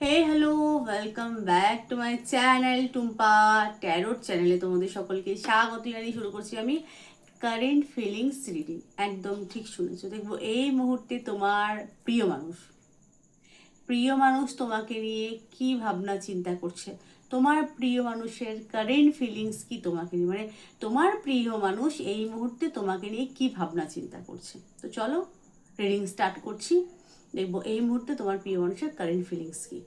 Hey hello, welcome back to my channel Tumpa tarot চ্যানেলে তোমাদের সকলকে স্বাগত জানিয়ে শুরু করছি আমি কারেন্ট ফিলিংস রিডিং। একদম ঠিক শুনেছো, দেখবো এই মুহূর্তে তোমার প্রিয় মানুষ তোমাকে নিয়ে কি ভাবনা চিন্তা করছে। তোমার প্রিয় মানুষের কারেন্ট ফিলিংস কি তোমাকে নিয়ে, মানে তোমার প্রিয় মানুষ এই মুহূর্তে তোমাকে নিয়ে কি ভাবনা চিন্তা করছে। তো চলো রিডিং স্টার্ট করছি, দেখবো এই মুহূর্তে তোমার প্রিয় মানুষের কারেন্ট ফিলিংস কি।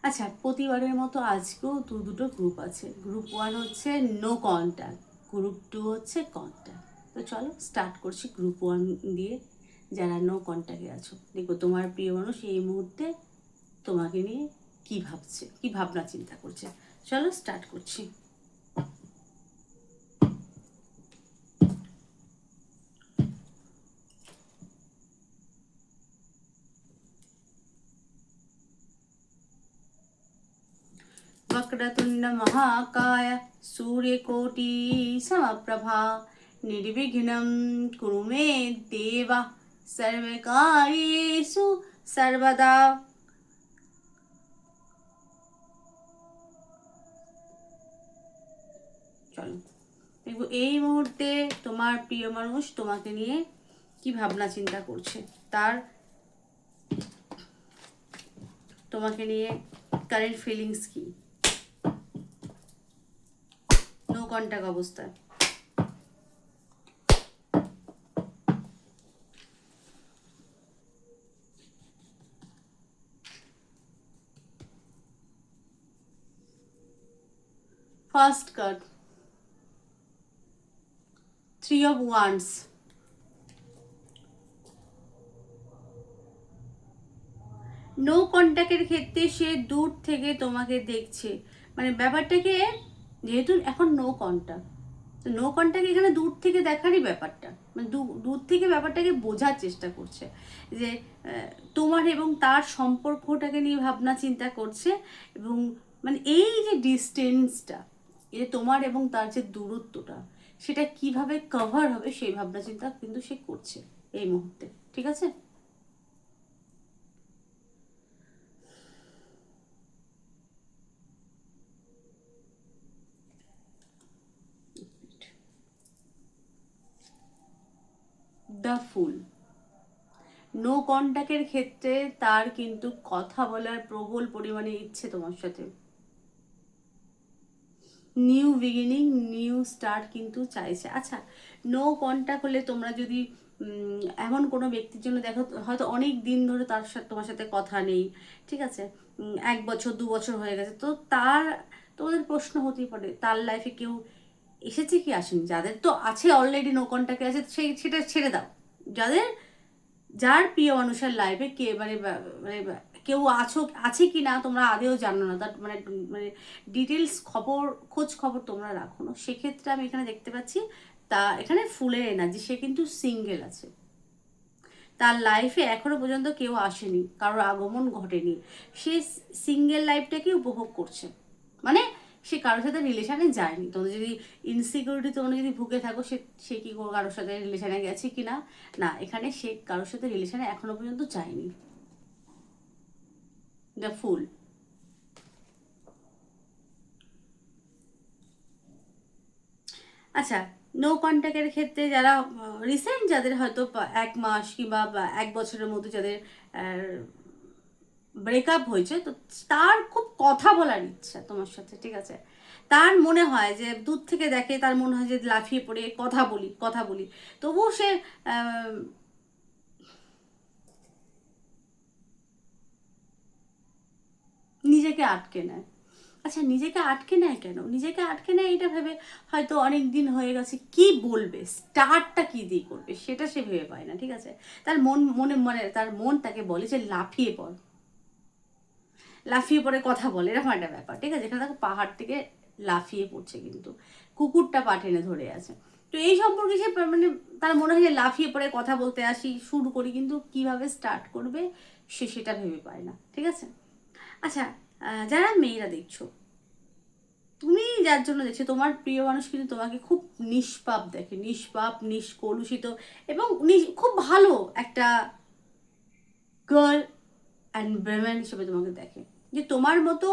আচ্ছা, প্রতিবারের মতো আজকেও দুটো গ্রুপ আছে। গ্রুপ 1 হচ্ছে নো কন্ট্যাক্ট, গ্রুপ 2 হচ্ছে কন্ট্যাক্ট। তো চলো স্টার্ট করছি গ্রুপ 1 দিয়ে। যারা নো কন্ট্যাক্টে আছো, দেখো তোমার প্রিয় মানুষ এই মুহূর্তে তোমাকে নিয়ে কি ভাবছে, কি ভাবনা চিন্তা করছে। চলো স্টার্ট করছি। वक्रतुंड महाकाय सूर्यकोटि समप्रभा निर्विघ्नं कुरु मे देव सर्वकार्येषु सर्वदा। চলো দেখবো এই মুহূর্তে তোমার প্রিয় মানুষ তোমাকে নিয়ে কি ভাবনা চিন্তা করছে, তার তোমাকে নিয়ে কারেন্ট ফিলিংস কি নো কন্টাক্ট অবস্থায়। First card, 3 of Wands। No কন্ট্যাক্টের ক্ষেত্রে সে দূর থেকে তোমাকে দেখছে, মানে ব্যাপারটাকে, যেহেতু এখন নো কন্ট্যাক্ট, নো কন্ট্যাক্ট এখানে দূর থেকে দেখারই ব্যাপারটা, মানে দূর থেকে ব্যাপারটাকে বোঝার চেষ্টা করছে যে তোমার এবং তার সম্পর্কটাকে নিয়ে ভাবনা চিন্তা করছে। এবং মানে এই যে ডিস্টেন্সটা, এই তোমার এবং তার যে দূরত্বটা, সেটা কিভাবে কভার হবে সেই ভাবনা চিন্তা কিন্তু সে করছে এই মুহূর্তে। ঠিক আছে, দ্য ফুল। নো কন্ট্যাক্টের ক্ষেত্রে তার কিন্তু কথা বলার প্রবল পরিমাণে ইচ্ছে তোমার সাথে। নিউ বিগিনিং, নিউ স্টার্ট কিন্তু চাইছে। আচ্ছা, নো কন্ট্যাক্ট হলে তোমরা যদি এমন কোনো ব্যক্তির জন্য দেখো, হয়তো অনেক দিন ধরে তার সাথে তোমার সাথে কথা নেই, ঠিক আছে, 1 বছর 2 বছর হয়ে গেছে, তো তার তোমাদের প্রশ্ন হতেই পারে তার লাইফে কেউ এসেছে কি আসেনি। যাদের তো আছে অলরেডি নো কন্ট্যাক্টে আছে, সেটা ছেড়ে দাও। যাদের, যার প্রিয় মানুষের লাইফে কে মানে কেউ আছে কি না তোমরা আদেও জানো না, তার মানে মানে ডিটেলস খবর, খোঁজ খবর তোমরা রাখো না, সেক্ষেত্রে আমি এখানে দেখতে পাচ্ছি তা এখানে ফুলের এনার্জি, সে কিন্তু সিঙ্গেল আছে। তার লাইফে এখনো পর্যন্ত কেউ আসেনি, কারোর আগমন ঘটেনি, সে সিঙ্গেল লাইফটাকে উপভোগ করছে। মানে সে কারোর সাথে রিলেশনে যায়নি। তোমাদের যদি ইনসিকিউরিটি তোমরা যদি ভুগে থাকো, সে কি কারোর সাথে রিলেশনে গেছে কি না, না, এখানে সে কারোর সাথে রিলেশনে এখনো পর্যন্ত যায়নি। দ্য ফুল। আচ্ছা, নো কন্ট্যাক্টের ক্ষেত্রে যারা রিসেন্ট, যাদের হয়তো 1 মাস কিংবা 1 বছরের মধ্যে যাদের ব্রেকআপ হয়েছে, তো তার খুব কথা বলার ইচ্ছা তোমার সাথে। ঠিক আছে, তার মনে হয় যে দূর থেকে দেখে, তার মনে হয় যে লাফিয়ে পড়ে কথা বলি কথা বলি, তবুও সে আহ, নিজেকে আটকে নেয়। আচ্ছা, নিজেকে আটকে নেয় কেন? নিজেকে আটকে নেয় এটা ভেবে হয়তো অনেক দিন হয়ে গেছে, কি বলবে, স্টার্টটা কি দিয়ে করবে সেটা সে ভেবে পায় না। ঠিক আছে, তার তার মন তাকে বলে যে লাফিয়ে পড়, লাফিয়ে পড়ে কথা বলে, এরকম একটা ব্যাপার। ঠিক আছে, এখানে দেখো পাহাড় থেকে লাফিয়ে পড়ছে, কিন্তু কুকুরটা পা টেনে ধরে আছে। তো এই সম্পর্কে সে মানে তার মনে হয় যে লাফিয়ে পড়ে কথা বলতে আসি, শুরু করি, কিন্তু কিভাবে স্টার্ট করবে সে সেটা ভেবে পায় না। ঠিক আছে, আচ্ছা, যারা মেয়েরা দেখছো, তুমি যার জন্য দেখছো, তোমার প্রিয় মানুষ কিন্তু তোমাকে খুব নিষ্পাপ দেখে, নিষ্পাপ, নিষ্কলুষিত এবং খুব ভালো একটা গার্ল অ্যান্ড ব্রেমেন হিসেবে তোমাকে দেখে, যে তোমার মতো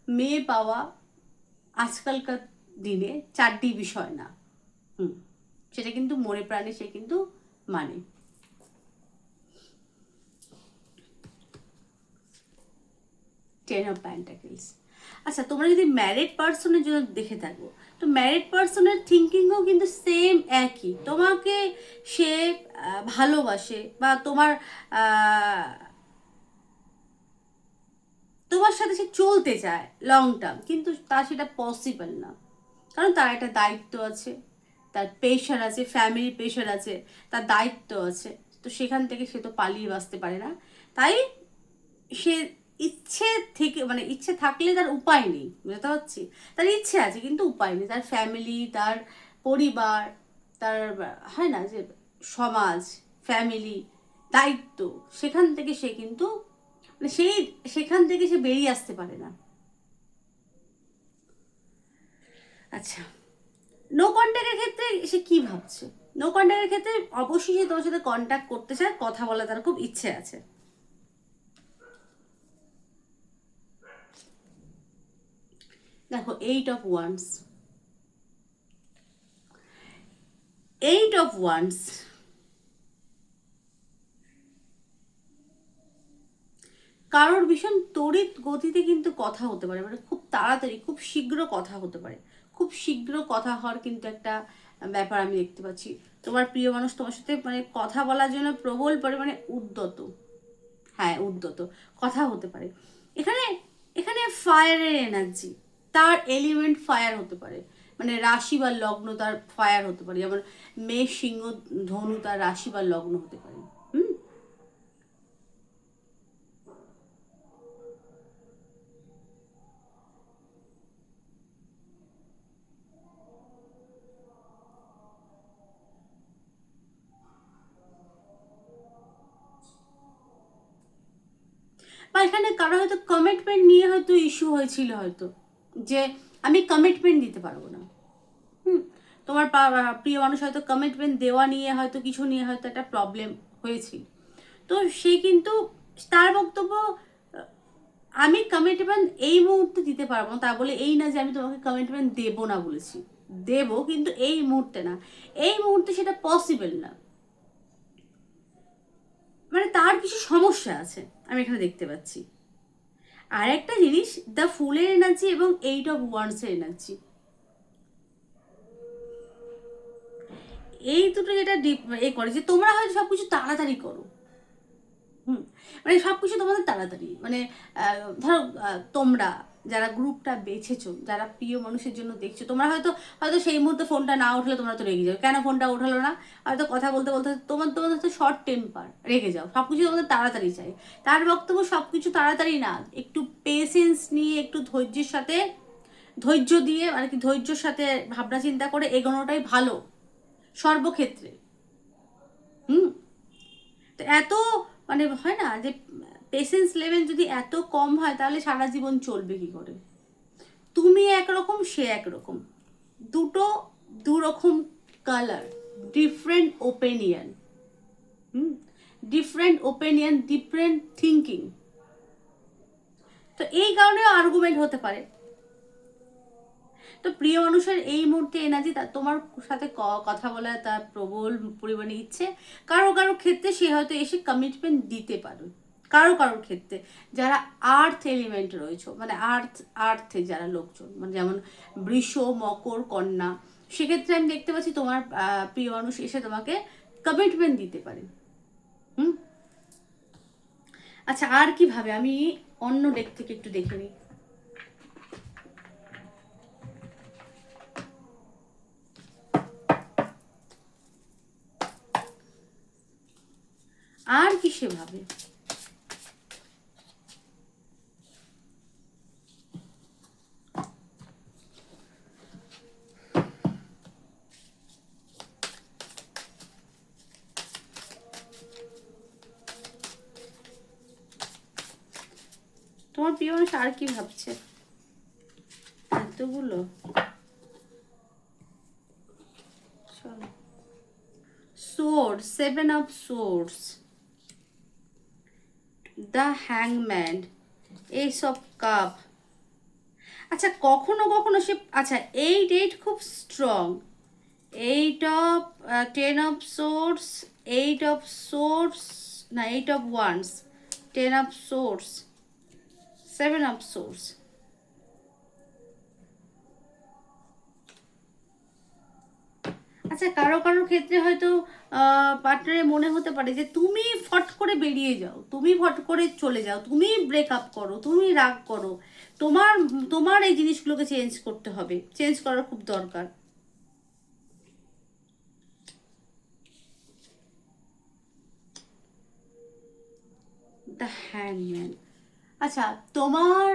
মেয়ে পাওয়া আজকালকার দিনে চারটি বিষয় না। সেটা কিন্তু মনে প্রাণে সে কিন্তু মানে। Ten of pentacles. আচ্ছা, তোমরা যদি ম্যারিড পার্সনের জন্য দেখে থাকো, তো ম্যারিড পার্সনের থিঙ্কিংও কিন্তু সেম একই। তোমাকে সে ভালোবাসে বা তোমার সাথে সে চলতে চায় লং টার্ম, কিন্তু তার সেটা পসিবল না। কারণ তার একটা দায়িত্ব আছে, তার প্রেশার আছে, ফ্যামিলির প্রেশার আছে, তার দায়িত্ব আছে। তো সেখান থেকে সে তো পালিয়ে বাঁচতে পারে না। তাই সে ইচ্ছে থেকে, মানে ইচ্ছে থাকলে তার উপায় নেই, বুঝতে পারছি। তার ইচ্ছে আছে কিন্তু উপায় নেই। তার ফ্যামিলি, তার পরিবার, তার হয় না যে সমাজ, ফ্যামিলি, দায়িত্ব, সেখান থেকে সে কিন্তু মানে সেখান থেকে সে বেরিয়ে আসতে পারে না। আচ্ছা, নো কন্ট্যাক্টের ক্ষেত্রে সে কি ভাবছে? নো কন্ট্যাক্টের ক্ষেত্রে অবশ্যই সে তোমার সাথে কন্ট্যাক্ট করতে চায়, কথা বলা তার খুব ইচ্ছে আছে। দেখো, 8 অফ ওয়ান্স, 8 অফ ওয়ান্স, কারোর ভীষণ তড়িৎ গতিতে কিন্তু কথা হতে পারে, মানে খুব তাড়াতাড়ি, খুব শীঘ্র কথা হতে পারে। খুব শীঘ্র কথা হওয়ার কিন্তু একটা ব্যাপার আমি দেখতে পাচ্ছি। তোমার প্রিয় মানুষ তোমার সাথে মানে কথা বলার জন্য প্রবল পরিমাণে উদ্যত। হ্যাঁ, উদ্যত কথা হতে পারে। এখানে এখানে ফায়ারের এনার্জি, তার এলিমেন্ট ফায়ার হতে পারে। মানে রাশি বা লগ্ন তার ফায়ার হতে পারে, যেমন মেষ, সিংহ, ধনু তার রাশি বা লগ্ন হতে পারে। হুম। বা এখানে কারো হয়তো কমিটমেন্ট নিয়ে হয়তো ইস্যু হয়েছিল, হয়তো যে আমি কমিটমেন্ট দিতে পারবো না। হুম। তোমার প্রিয় মানুষ হয়তো কমিটমেন্ট দেওয়া নিয়ে হয়তো কিছু নিয়ে হয়তো একটা প্রবলেম হয়েছিল। তো সে কিন্তু তার বক্তব্য, আমি কমিটমেন্ট এই মুহূর্তে দিতে পারবো না, তা বলে এই না যে আমি তোমাকে কমিটমেন্ট দেবো না বলেছি। দেবো, কিন্তু এই মুহূর্তে না। এই মুহূর্তে সেটা পসিবল না। মানে তার কিছু সমস্যা আছে আমি এখানে দেখতে পাচ্ছি। আর একটা জিনিস, দ্য ফুলের এনার্জি এবং 8 অফ ওয়ান্সের এনার্জি, এই দুটো যেটা করে যে তোমরা হয়তো সবকিছু তাড়াতাড়ি করো। হুম। মানে সবকিছু তোমাদের তাড়াতাড়ি, মানে ধরো তোমরা যারা গ্রুপটা বেছেছো, যারা প্রিয় মানুষের জন্য দেখছো, তোমরা হয়তো হয়তো সেই মুহূর্তে ফোনটা না উঠলে তোমরা তো রেগে যাও, কেন ফোনটা উঠালো না। হয়তো কথা বলতে বলতে তোমাদের হয়তো শর্ট টেম্পার, রেগে যাও, সবকিছু তোমাদের তাড়াতাড়ি চাই। তার বক্তব্য সবকিছু তাড়াতাড়ি না, একটু পেশেন্স নিয়ে, একটু ধৈর্যের সাথে, ধৈর্য দিয়ে আর কি, ধৈর্যর সাথে ভাবনা চিন্তা করে এগোনোটাই ভালো সর্বক্ষেত্রে। হুম। তো এত মানে হয় না যে পেশেন্স লেভেল যদি এত কম হয়, তাহলে সারা জীবন চলবে কি করে? তুমি একরকম, সে একরকম, দুটো দুরকম কালার, ডিফারেন্ট ওপিনিয়ন। হুম। Different opinion, different thinking. তো এই কারণেও আর্গুমেন্ট হতে পারে। তো প্রিয় মানুষের এই মুহূর্তে এনার্জি, তার তোমার সাথে কথা বলার তার প্রবল পরিমাণে ইচ্ছে। কারো কারো ক্ষেত্রে সে হয়তো এসে কমিটমেন্ট দিতে পারে। কারো কারোর ক্ষেত্রে যারা আর্থ এলিমেন্ট রয়েছে, মানে আর্থে যারা লোকজন, মানে যেমন বৃষ, মকর, কন্যা, সেক্ষেত্রে আমি দেখতে পাচ্ছি তোমার প্রিয় মানুষ এসে তোমাকে কমিটমেন্ট দিতে পারে। হুম। আচ্ছা, আর কিভাবে আমি অন্য ডেক থেকে একটু দেখে নিই। আর কি সেভাবে? তোমার প্রিয় মানুষ আর কি ভাবছে? এতগুলো, চলো। সোর্স, 7 অফ সোর্স, দ্য হ্যাংম্যান, এস অফ কাপ। আচ্ছা কখনো কখনো সে, আচ্ছা এইট খুব strong, 8 of 10 of swords, 8 of swords, না 8 of wands, 10 of swords, 7 of swords। আচ্ছা কারো কারো ক্ষেত্রে হয়তো পার্টনারের মনে হতে পারে যে তুমি ফট করে বেরিয়ে যাও, তুমি ফট করে চলে যাও, তুমি ব্রেকআপ করো, তুমি রাগ করো, তোমার তোমার এই জিনিসগুলোকে চেঞ্জ করতে হবে, চেঞ্জ করার খুব দরকার। দ্য হ্যাংম্যান। আচ্ছা তোমার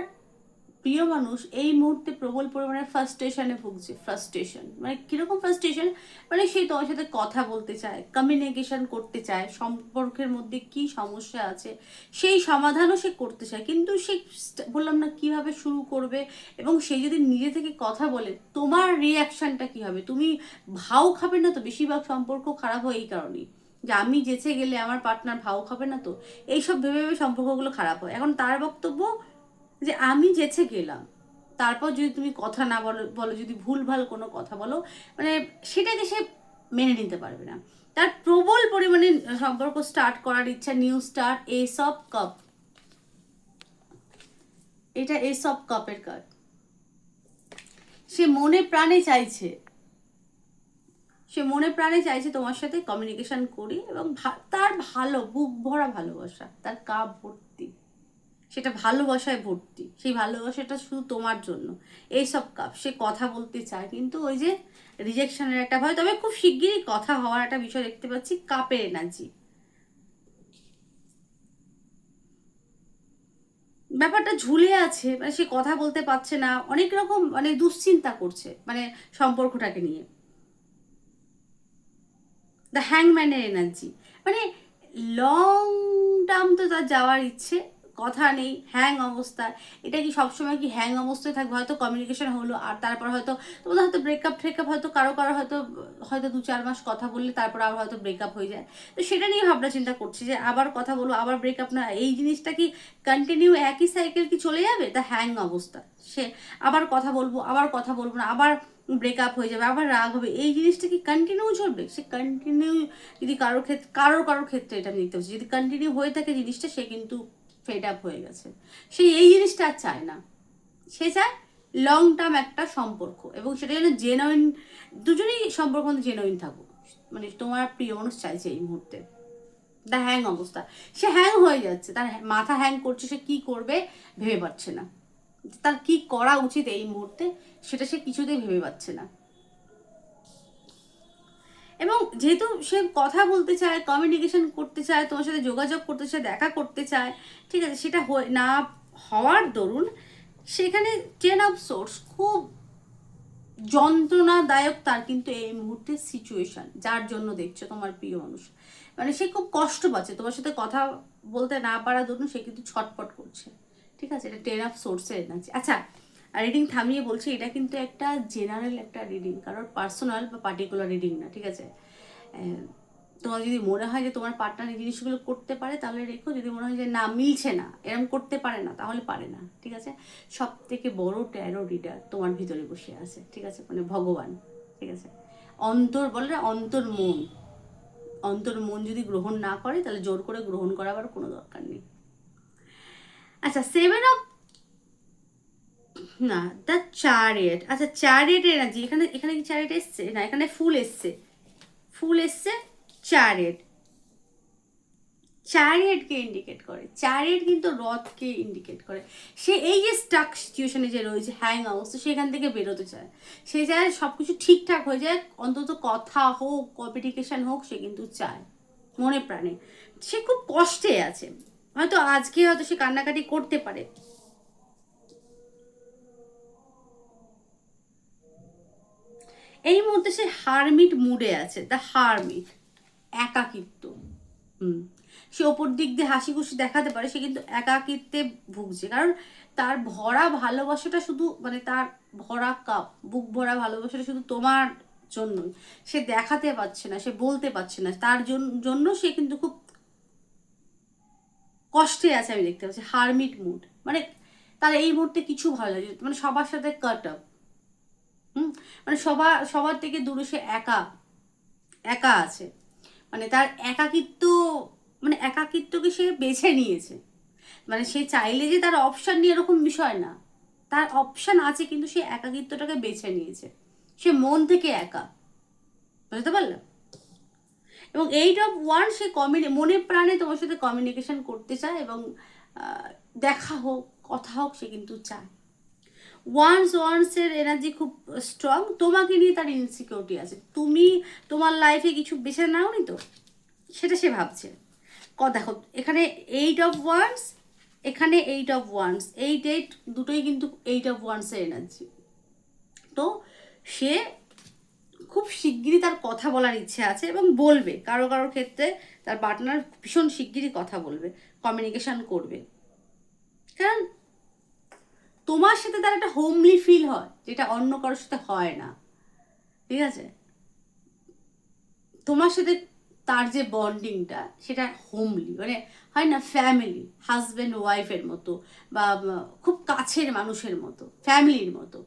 প্রিয় মানুষ এই মুহূর্তে প্রবল পরিমাণে ফ্রাস্ট্রেশনে ভুগছে। ফ্রাস্ট্রেশন মানে কীরকম ফ্রাস্ট্রেশন, মানে সে তোমার সাথে কথা বলতে চায়, কমিউনিকেশন করতে চায়, সম্পর্কের মধ্যে কি সমস্যা আছে সেই সমাধানও সে করতে চায়, কিন্তু সে বললাম না কিভাবে শুরু করবে, এবং সে যদি নিজে থেকে কথা বলে তোমার রিয়াকশানটা কী হবে, তুমি ভাও খাবে না তো? বেশিরভাগ সম্পর্ক খারাপ হয় এই কারণেই, যে আমি যেচে গেলে আমার পার্টনার ভাও খাবে না তো, এইসব ভেবে ভেবে সম্পর্কগুলো খারাপ হয়। এখন তার বক্তব্য যে আমি যেচে গেলাম, তারপর যদি তুমি কথা না বলো বলো যদি ভুলভাল কোনো কথা বলো, মানে সেটাকে সে মেনে নিতে পারবে না। তার প্রবল পরিমাণে সম্পর্ক স্টার্ট করার ইচ্ছা, new start, S of cup, এটা এস অফ কাপের কার্ড। সে মনে প্রাণে চাইছে, সে মনে প্রাণে চাইছে তোমার সাথে কমিউনিকেশন করি, এবং তার ভালো বুক ভরা ভালোবাসা, তার কাপ ভর্তি, সেটা ভালোবাসায় ভর্তি, সেই ভালোবাসাটা শুধু তোমার জন্য। এইসব কাপ সে কথা বলতে চায়, কিন্তু ওই যে রিজেকশনের একটা ভয়, তবে খুব শিগগিরই কথা হওয়ার একটা বিষয় দেখতে পাচ্ছি। কাপের এনার্জি, ব্যাপারটা ঝুলে আছে, মানে সে কথা বলতে পারছে না, অনেক রকম মানে দুশ্চিন্তা করছে মানে সম্পর্কটাকে নিয়ে। দ্য হ্যাংম্যানের এনার্জি, মানে লং টার্ম তো তার যাওয়ার ইচ্ছে, কথা নেই, হ্যাং অবস্থা। এটা কি সবসময় কি হ্যাং অবস্থায় থাকবে? হয়তো কমিউনিকেশন হলো আর তারপর হয়তো তোমাদের হয়তো ব্রেকআপ ট্রেকআপ, হয়তো কারো কারো হয়তো হয়তো 2-4 মাস কথা বললে তারপর আবার হয়তো ব্রেকআপ হয়ে যায়। তো সেটা নিয়ে ভাবনা চিন্তা করছি যে আবার কথা বলবো আবার ব্রেকআপ, না এই জিনিসটা কি কন্টিনিউ একই সাইকেল কি চলে যাবে? দ্য হ্যাং অবস্থা, সে আবার কথা বলবো আবার কথা বলবো না, আবার ব্রেকআপ হয়ে যাবে, আবার রাগ হবে, এই জিনিসটা কি কন্টিনিউ চলবে? সে কন্টিনিউ যদি কারোর ক্ষেত্রে এটা আমি দেখতে পাচ্ছি, যদি কন্টিনিউ হয়ে থাকে জিনিসটা, সে কিন্তু ফেড আপ হয়ে গেছে, সে এই জিনিসটা আর চায় না। সে চায় লং টার্ম একটা সম্পর্ক, এবং সেটা যেন জেনুইন, দুজনেই সম্পর্ক মধ্যে জেনুইন থাকুক, মানে তোমার প্রিয় মানুষ চাইছে এই মুহূর্তে। দ্য হ্যাং অবস্থা, সে হ্যাং হয়ে যাচ্ছে, তার মাথা হ্যাং করছে, সে কি করবে ভেবে পাচ্ছে না, তার কি করা উচিত এই মুহূর্তে সেটা সে কিছুতেই ভেবে পাচ্ছে না। এবং যেহেতু সে কথা বলতে চায়, কমিউনিকেশন করতে চায়, তোমার সাথে যোগাযোগ করতে চায়, দেখা করতে চায়, ঠিক আছে, সেটা না হওয়ার দরুন সেখানে 10 of swords খুব যন্ত্রণাদায়ক তার কিন্তু এই মুহূর্তে সিচুয়েশন, যার জন্য দেখছো তোমার প্রিয় মানুষ, মানে সে খুব কষ্ট পাচ্ছে তোমার সাথে কথা বলতে না পারার জন্য, সে কিন্তু ছটপট করছে, ঠিক আছে। এটা 10 of swords-এর এনার্জি। আচ্ছা রিডিং থামিয়ে বলছি, এটা কিন্তু একটা জেনারেল একটা রিডিং, কারোর পার্সোনাল বা পার্টিকুলার রিডিং না, ঠিক আছে। তোমার যদি মনে হয় যে তোমার পার্টনার এই জিনিসগুলো করতে পারে তাহলে রেখো, যদি মনে হয় যে না মিলছে না, এরকম করতে পারে না, তাহলে পারে না, ঠিক আছে। সব থেকে বড় ট্যারো রিডার তোমার ভিতরে বসে আছে, ঠিক আছে, মানে ভগবান, ঠিক আছে। অন্তর বলে না, অন্তর মন, অন্তর মন যদি গ্রহণ না করে তাহলে জোর করে গ্রহণ করাবার কোনো দরকার নেই। আচ্ছা 7 of, না দ্য চ্যারিয়ট, আচ্ছা চ্যারিয়ট এনার্জি, এখানে এখানে কি চ্যারিয়ট এসছে? না এখানে ফুল এসছে, ফুল এসছে, চ্যারিয়ট, চ্যারিয়টকে ইন্ডিকেট করে, চ্যারিয়ট কিন্তু রথকে ইন্ডিকেট করে। সে এই যে স্টাক সিচুয়েশনে যে রয়েছে, হ্যাং অবস্থা, সেখান থেকে বেরোতে চায়, সে চায় সব কিছু ঠিকঠাক হয়ে যায়, অন্তত কথা হোক, কমিউনিকেশন হোক, সে কিন্তু চায় মনে প্রাণে। সে খুব কষ্টে আছে, হয়তো আজকে হয়তো সে কান্নাকাটি করতে পারে। এই মুহূর্তে সে হারমিট মুডে আছে, দ্য হারমিট, একাকিত্ব। হুম, সে ওপর দিক দিয়ে হাসি খুশি দেখাতে পারে, সে কিন্তু একাকিত্বে ভুগছে, কারণ তার ভরা ভালোবাসাটা শুধু মানে তার ভরা কাপ, বুক ভরা ভালোবাসাটা শুধু তোমার জন্যই, সে দেখাতে পারছে না, সে বলতে পারছে না, তার জন্য সে কিন্তু খুব কষ্টে আছে আমি দেখতে পাচ্ছি, হারমিট মুড, মানে তার এই মুহূর্তে কিছু ভালো লাগে, মানে সবার সাথে কাট আপ, মানে সবার থেকে দূরে সে একা একা আছে, মানে তার একাকিত্ব, মানে একাকিত্বকে সে বেছে নিয়েছে, মানে সে চাইলে যে তার অপশান নিয়ে এরকম বিষয় না, তার অপশান আছে কিন্তু সে একাকিত্বটাকে বেছে নিয়েছে, সে মন থেকে একা, বুঝতে পারলাম। এবং এইট অফ ওয়ান সে মনে প্রাণে তোমার সাথে কমিউনিকেশন করতে চায়, এবং দেখা হোক কথা হোক সে কিন্তু চায়। ওয়ান্সের এনার্জি খুব স্ট্রং, তোমাকে নিয়ে তার ইনসিকিউরিটি আছে, তুমি তোমার লাইফে কিছু বেছে নাওনি তো, সেটা সে ভাবছে। দেখো এখানে এইট অফ ওয়ান্স, এখানে এইট অফ ওয়ান্স, এইট দুটোই কিন্তু এইট অফ ওয়ান্সের এনার্জি। তো সে খুব শিগগিরই তার কথা বলার ইচ্ছে আছে, এবং বলবে কারোর ক্ষেত্রে তার পার্টনার ভীষণ শিগগিরই কথা বলবে, কমিউনিকেশন করবে, কারণ তোমার সাথে তার একটা হোমলি ফিল হয়, যেটা অন্য কারোর সাথে হয় না, ঠিক আছে? তোমার সাথে তার যে বন্ডিংটা সেটা হোমলি, মানে হয় না ফ্যামিলি, হাজব্যান্ড ওয়াইফের মতো, বা খুব কাছের মানুষের মতো, ফ্যামিলির মতো,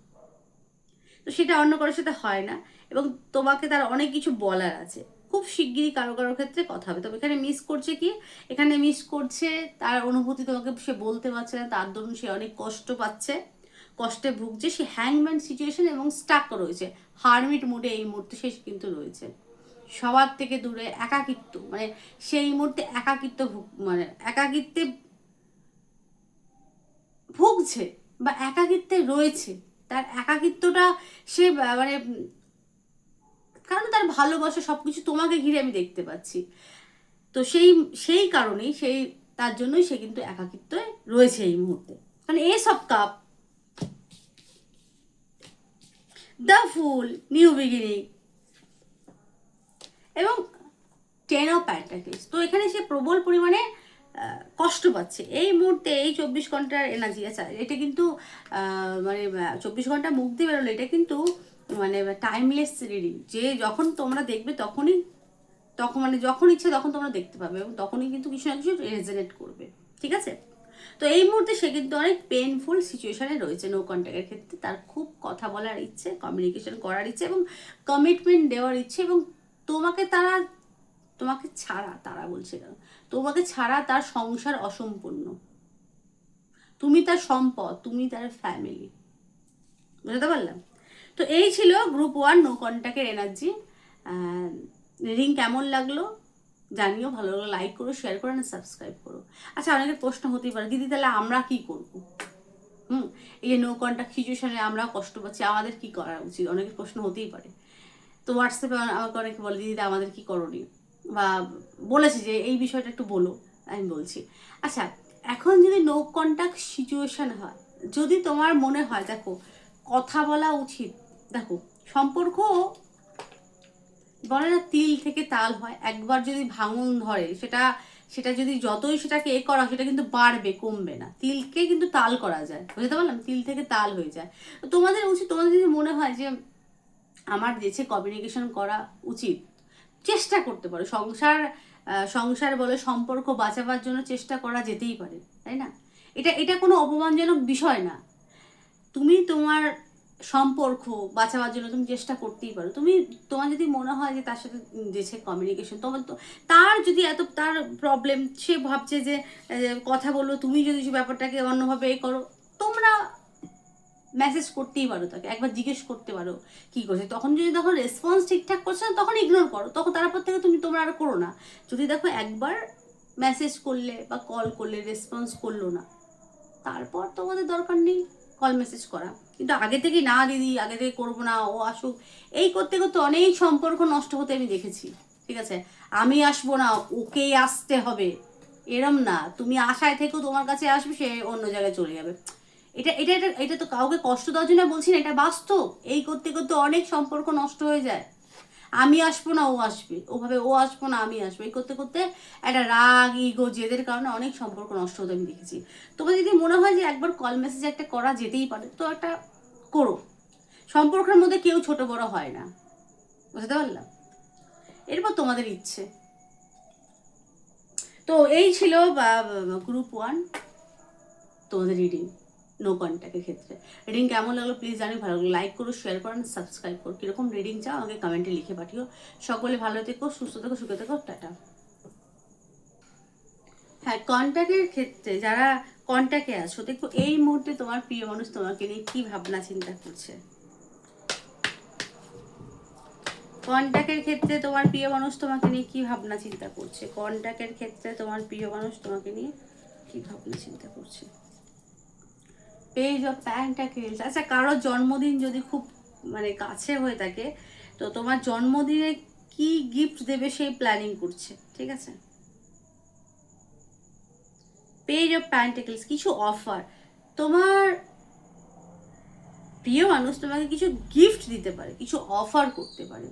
তো সেটা অন্য কারোর সাথে হয় না। এবং তোমাকে তার অনেক কিছু বলার আছে, খুব শিগগিরই কারোর ক্ষেত্রে কথা হবে। তবে এখানে মিস করছে কি, এখানে মিস করছে তার অনুভূতি তোমাকে সে বলতে পারছে না, তার দরুন সে অনেক কষ্ট পাচ্ছে, কষ্টে ভুগছে, সে হ্যাংম্যান সিচুয়েশন এবং স্টাক রয়েছে, হারমিট মুডে এই মুহূর্তে সে কিন্তু রয়েছে, সবার থেকে দূরে, একাকিত্ব, মানে সেই মুহূর্তে একাকিত্ব মানে একাকিত্বে ভুগছে বা একাকিত্বে রয়েছে, তার একাকিত্বটা সে মানে কারণ তার ভালোবাসা সবকিছু তোমাকে ঘিরে আমি দেখতে পাচ্ছি, তো সেই কারণেই তার জন্যই সে কিন্তু একাকিত্বে রয়েছে এই মুহূর্তে। কারণ S of cup, the full, new beginning, এবং টেন অফ পেন্টাকেলস। তো এখানে সে প্রবল পরিমাণে কষ্ট পাচ্ছে এই মুহূর্তে, এই 24 ঘন্টার এনার্জি আছে, এটা কিন্তু মানে 24 ঘন্টা মুখ দিয়ে বেরোলো, এটা কিন্তু মানে টাইমলেস রিডিং, যে যখন তোমরা দেখবে তখন মানে যখন ইচ্ছে তখন তোমরা দেখতে পাবে, এবং তখনই কিন্তু কিছু না কিছু রেজনেট করবে, ঠিক আছে? তো এই মুহূর্তে সে কিন্তু অনেক পেনফুল সিচুয়েশনে রয়েছে, নো কন্ট্যাক্টের ক্ষেত্রে তার খুব কথা বলার ইচ্ছে, কমিউনিকেশন করার ইচ্ছে, এবং কমিটমেন্ট দেওয়ার ইচ্ছে, এবং তোমাকে ছাড়া তারা বলছে না, তোমাকে ছাড়া তার সংসার অসম্পূর্ণ, তুমি তার সম্পদ, তুমি তার ফ্যামিলি, বুঝতে পারলাম? তো এই ছিল গ্রুপ 1 নো কন্ট্যাক্টের এনার্জি। রিডিং কেমন লাগলো জানিও, ভালো লাগলো লাইক করো, শেয়ার করো, না সাবস্ক্রাইব করো। আচ্ছা, অনেকের প্রশ্ন হতেই পারে, দিদি তাহলে আমরা কি করবো? এই যে নো কন্ট্যাক্ট সিচুয়েশনে আমরা কষ্ট পাচ্ছি, আমাদের কি করা উচিত, অনেকের প্রশ্ন হতেই পারে। তো হোয়াটসঅ্যাপে আমাকে অনেকে বলে, দিদি আমাদের কি করণীয়, বা বলেছে যে এই বিষয়টা একটু বলো, আমি বলছি। আচ্ছা, এখন যদি নো কন্ট্যাক্ট সিচুয়েশন হয়, যদি তোমার মনে হয়, দেখো কথা বলা উচিত, দেখো সম্পর্ক বলে না তিল থেকে তাল হয়, একবার যদি ভাঙন ধরে সেটা সেটা যদি যতই সেটাকে করা, সেটা কিন্তু বাড়বে, কমবে না, তিলকে কিন্তু তাল করা যায়, বুঝতে পারলাম, তিল থেকে তাল হয়ে যায়। তো তোমাদের উচিত, তোমাদের যদি মনে হয় যে আমার দেশে কমিউনিকেশন করা উচিত, চেষ্টা করতে পারো, সংসার বলে সম্পর্ক বাঁচাবার জন্য চেষ্টা করা যেতেই পারে, তাই না? এটা কোনো অপমানজনক বিষয় না, তুমি তোমার সম্পর্ক বাঁচাবার জন্য তুমি চেষ্টা করতেই পারো। তোমার যদি মনে হয় যে তার সাথে যে কমিউনিকেশন, তোমার তো তার যদি তার প্রবলেম, সে ভাবছে যে কথা বলবো, তুমি যদি ব্যাপারটাকে অন্যভাবে করো, তোমরা মেসেজ করতেই পারো, তাকে একবার জিজ্ঞেস করতে পারো কি করছে, তখন যদি দেখো রেসপন্স ঠিকঠাক করছে না, তখন ইগনোর করো, তখন তারপর থেকে তোমরা আর করো না। যদি দেখো একবার মেসেজ করলে বা কল করলে রেসপন্স করলো না, তারপর তোমাদের দরকার নেই কল মেসেজ করা। কিন্তু আগে থেকে না দিদি, আগে থেকে করবো না, ও আসুক, এই করতে করতে অনেক সম্পর্ক নষ্ট হতে আমি দেখেছি, ঠিক আছে? আমি আসবো না, ওকেই আসতে হবে, এরম না, তুমি আশায় থেকেও তোমার কাছে আসবে, সে অন্য জায়গায় চলে যাবে। এটা এটা এটা এটা তো কাউকে কষ্ট দেওয়ার জন্য বলছি না, এটা বাস্তব। এই করতে করতে অনেক সম্পর্ক নষ্ট হয়ে যায়। আমি আসবো না, ও আসবে, ওভাবে ও আসবো না, আমি আসবো, এই করতে করতে একটা রাগ, ইগো, জেদের কারণে অনেক সম্পর্ক নষ্ট হতে আমি দেখেছি। তোমার যদি মনে হয় যে একবার কল মেসেজ একটা করা যেতেই পারে, তো একটা করো। সম্পর্কের মধ্যে কেউ ছোট বড় হয় না, বুঝতে পারলাম? এরপর তোমাদের ইচ্ছে। তো তো এই ছিল গ্রুপ 1 তোমাদের রিডিং নো কন্ট্যাক্টের ক্ষেত্রে। রিডিং কেমন লাগলো প্লিজ জানি, ভালো লাগলো লাইক করো, শেয়ার করো, সাবস্ক্রাইব করো। কীরকম রিডিং চাও আমাকে কমেন্টে লিখে পাঠিও। সকলে ভালো থেকো, সুস্থ থেকো, সুখে থেকো, টাটা। হ্যাঁ, কন্ট্যাক্টের ক্ষেত্রে যারা কন্ট্যাক্টে আছো, দেখো এই মুহূর্তে তোমার প্রিয় মানুষ তোমাকে নিয়ে কি ভাবনা চিন্তা করছে। কন্ট্যাক্টের ক্ষেত্রে তোমার প্রিয় মানুষ তোমাকে নিয়ে কি ভাবনা চিন্তা করছে। কন্ট্যাক্টের ক্ষেত্রে তোমার প্রিয় মানুষ তোমাকে নিয়ে কি ভাবনা চিন্তা করছে। Page of pentacles. আচ্ছা, কারোর জন্মদিন যদি খুব মানে কাছে হয়ে থাকে, তো তোমার জন্মদিনে কি গিফট দেবে সেই প্ল্যানিং করছে, ঠিক আছে। পেজ অফ পেন্টাকেলস, কিছু অফার। তোমার প্রিয় মানুষ তোমাকে কিছু গিফট দিতে পারে, কিছু অফার করতে পারে।